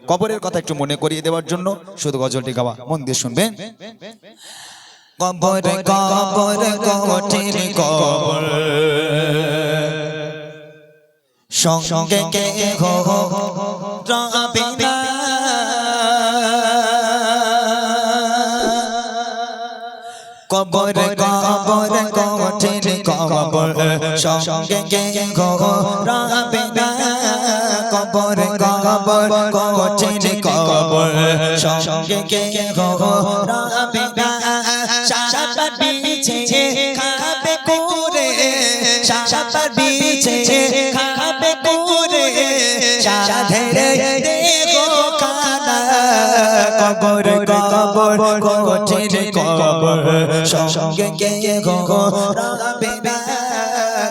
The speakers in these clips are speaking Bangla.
কবরের কথা একটু মনে করিয়ে দেওয়ার জন্য শুধু গজলটি গাওয়া, মন দিয়ে শুনবেন। কবর কবর কঠিন কবর, সঙ্গে কে হো রবে না, কবর কবর কঠিন কবর, সঙ্গে কে হো রবে না, কবর কবর কঠিন কবর, সঙ্গে কে হো রবে না, সাবার বিছে খাবে কুরে, সাবার বিছে খাবে কুরে, সাধেরে দেখো খানা, কবর কবর কঠিন কবর, সঙ্গে কে হো রবে না,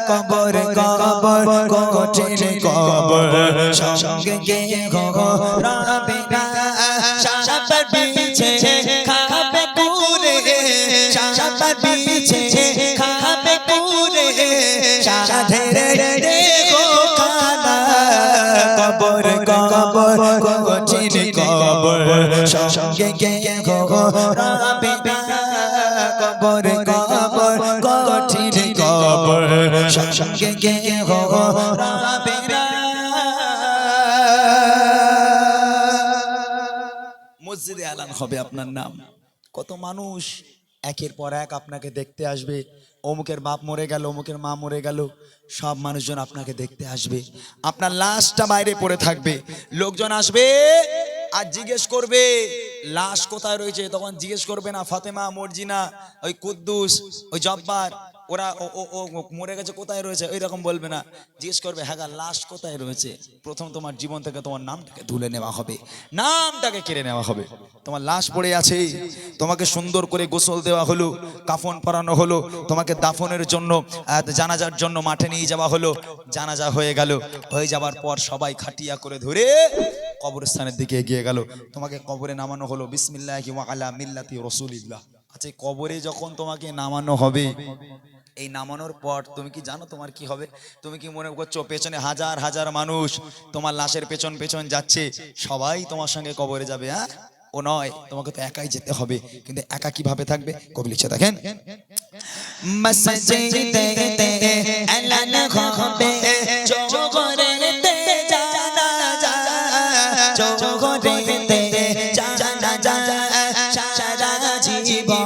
কবর কবর কঠিন কবর, সঙ্গে কে হো রবে না, সাবার বিছে খাবে কুরে, সাবার বিছে খাবে কুরে, সাধেরে দেখো খানা, কবর কবর কঠিন কবর, সঙ্গে কে হো রবে না, কবর কবর কঠিন কবর, সঙ্গে কে হো রবে না। মসজিদে এলান হবে আপনার নাম, কত মানুষ একের পর এক আপনাকে দেখতে আসবে, অমুকের বাপ মরে গেল, অমুকের মা মরে গেল, সব মানুষজন আপনাকে দেখতে আসবে, আপনার লাশটা বাইরে পড়ে থাকবে, লোকজন আসবে আর জিজ্ঞেস করবে লাশ কোথায় রয়েছে, তখন জিজ্ঞেস করবে না ফাতেমা, মর্জিনা, ওই কুদ্দুস, ওই জব্বার, ওরা ও মরে গেছে কোথায় রয়েছে, ওই রকম বলবে না, জিজ্ঞেস করবে হ্যাঁ লাশ কোথায় রয়েছে। প্রথম তোমার জীবন থেকে তোমার নামটাকে তুলে নেওয়া হবে, নামটাকে কেড়ে নেওয়া হবে। তোমার লাশ পড়ে আছে, তোমাকে সুন্দর করে গোসল দেওয়া হলো, কাফন পরানো হলো, তোমাকে দাফনের জন্য জানাজার জন্য মাঠে নিয়ে যাওয়া হলো, জানাজা হয়ে গেল, হয়ে যাবার পর সবাই খাটিয়া করে ধরে কবরস্থানের দিকে এগিয়ে গেল, তোমাকে কবরে নামানো হলো, বিসমিল্লাহি ওয়া আলা মিল্লাতি রাসূলিল্লাহ। আচ্ছা, কবরে যখন তোমাকে নামানো হবে, এই নামানোর পর তুমি কি জানো তোমার কি হবে? তুমি কি মনে করছো পেছনে হাজার হাজার মানুষ তোমার লাশের পেছন পেছন যাচ্ছে, সবাই তোমার সঙ্গে কবরে যাবে? হ্যাঁ, ও নয়, তোমাকে তো একাই যেতে হবে। কিন্তু একা কিভাবে থাকবে? কবি লিখছে দেখেন, মসজিদে এলান হবে জোহরেতে জানাজা, জোহরেতে জানাজা, সারা জীবন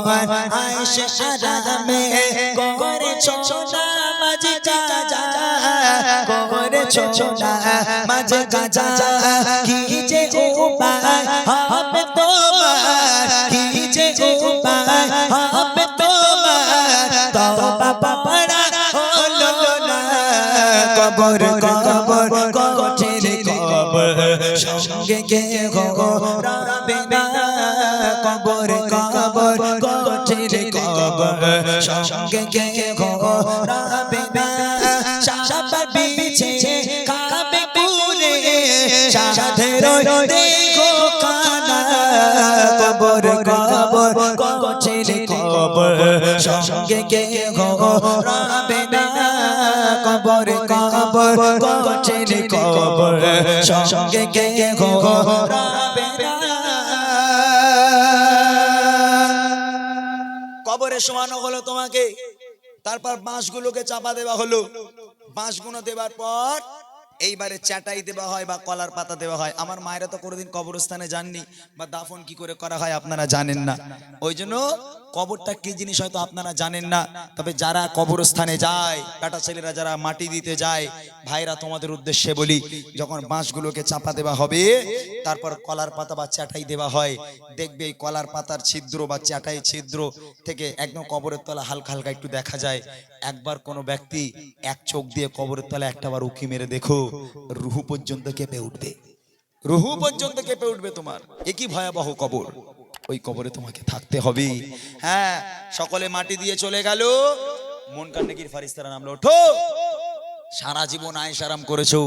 আয়েশে আরামে করেছো নামাজ কাজা, করেছো নামাজ কাজা, কি যে উপায় হবে তোমার, কি যে উপায় হবে তোমার, তওবা পড়া হলো না, কবর কবর কঠিন কবর, সঙ্গে কে হো রবে না, কবর কবর কঠিন কবর, সঙ্গে কে হো রবে না, সাবার বিছে খাবে কুরে, সাধেরে দেখো খানা, কবর কবর কঠিন কবর, সঙ্গে কে হো রবে না, কবর কবর কঠিন কবর, সঙ্গে কে হো রবে না। কবরে শোয়ানো হলো তোমাকে, তারপর বাঁশগুলোকে চাপা দেওয়া হলো, বাঁশগুলো দেওয়ার পর এইবারে চাটাই দেওয়া হয় বা কলার পাতা দেওয়া হয়। আমার মায়েরা তো কোনোদিন কবরস্থানে যাননি বা দাফন কি করে করা হয় আপনারা জানেন না, ওই জন্য কবরটা কি জিনিস হয়তো আপনারা জানেন না। তবে যারা কবরস্থানে যায়, বেটা ছেলেরা যারা মাটি দিতে যায়, ভাইরা তোমাদের উদ্দেশ্যে বলি, যখন বাঁশগুলোকে চাপা দেওয়া হবে, তারপর কলার পাতা বা চাটাই দেওয়া হয়, দেখবে এই কলার পাতার ছিদ্র বা চাটাই ছিদ্র থেকে একদম কবরের তলা হালকা হালকা একটু দেখা যায়। একবার কোনো ব্যক্তি এক চোখ দিয়ে কবরের তলা একটাবার উকি মেরে দেখো, রুহু পর্যন্ত কেঁপে উঠবে, রুহু পর্যন্ত কেঁপে উঠবে তোমার। একই ভয়াবহ কবর, ওই কবরে তোমাকে থাকতে হবে। হ্যাঁ, সকলে মাটি দিয়ে চলে গেল, মুনকার-নেকির ফারিস্তারা নামলো, ওঠো, সারা জীবন আয়েশ আরাম করেছো,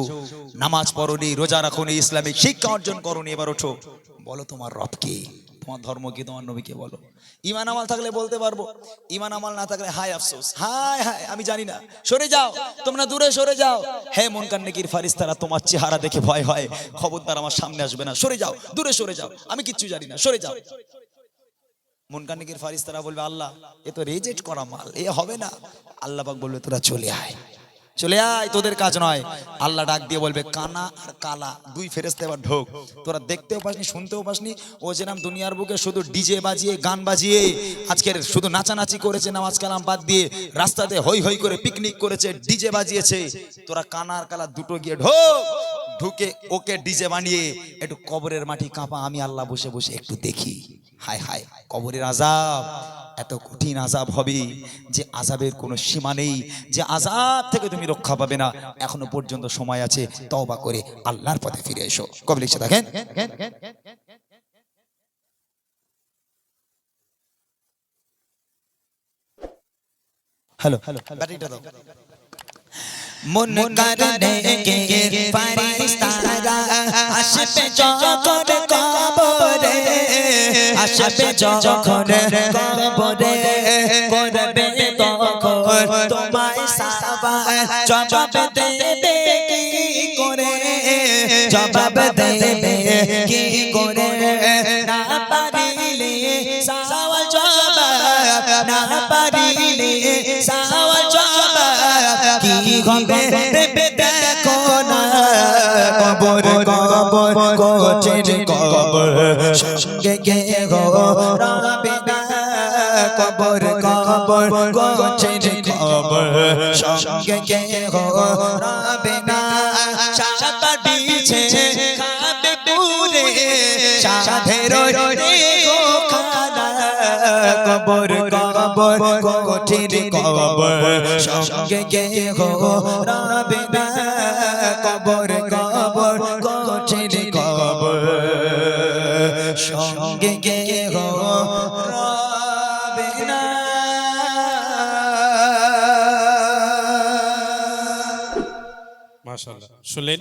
নামাজ পড়োনি, রোজা রাখোনি, ইসলামিক শিক্ষা অর্জন করোনি, এবার ওঠো, বলো তোমার রব কে। তোমার ধর্ম কি, তোমার নবীকে বলো। ঈমান আমল থাকলে বলতে পারবো, ঈমান আমল না থাকলে হায় আফসোস, হায় হায় আমি জানি না, সরে যাও তোমরা, দূরে সরে যাও। হে মুনকার নেকির ফারিস্তারা, তোমার চেহারা দেখে ভয় হয়, খবরদার আমার সামনে আসবে না, সরে যাও, দূরে সরে যাও, আমি কিচ্ছু জানি না, সরে যাও। মুনকার নেকির ফারিস্তারা বলবে আল্লাহ এ তো রিজেক্ট করা মাল, এ হবে না। আল্লাহ পাক বলবে তোরা চলে আয়, চলে আয়, তোদের কাজ নয়। আল্লাহ ডাক দিয়ে বলবে কানা আর কালা দুই ফেরেশতা এবার ঢোক, তোরা দেখতেও পাসনি শুনতেও পাসনি, ও যে নাম দুনিয়ার বুকে শুধু ডিজে বাজিয়ে গান বাজিয়ে আজকের শুধু নাচানাচি করেছে, নামাজ কালাম বাদ দিয়ে রাস্তাতে হই হই করে পিকনিক করেছে, ডিজে বাজিয়েছে, তোরা কানা আর কালা দুটো গিয়ে ঢোক, ঢুকে ওকে ডিজে বানিয়ে একটু কবরের মাটি কাঁপা, আমি আল্লাহ বসে বসে একটু দেখি। হায় হায়, কবরের আযাব এত কঠিন আযাব হবে যে আযাবের কোনো সীমা নেই, যে আযাব থেকে তুমি রক্ষা পাবে না। এখনো পর্যন্ত সময় আছে, তওবা করে আল্লাহর পথে ফিরে এসো। কবে লিখছে দেখেন, হ্যালো হ্যালো, ব্যাটারিটা দাও। মুনকার নেকির ফারিস্তারা আসবে যখন কবরে, আসবে যখন কবরে, করবে তখন তোমায় সাওয়াল, জবাব দেবে কি করে, জবাব দেবে কি করে, না পারিলে সাওয়াল জবাব, না পারিলে সাওয়াল জবাব কি হবে দেবে দেখো না, কবর কবর কোচের কবর সঙ্গে গে গো রবে না, কবর কবর কোচের কবর সঙ্গে গে গো রবে না, সাপা বিছে খাবে পুরে সাধের রে গো খানা, কবর কবর কোচের কবর সঙ্গে গে গো রবে না, কবর কবর কোচের কবর সঙ্গে গে গো রবে না। মাশাআল্লাহ, শুনলেন।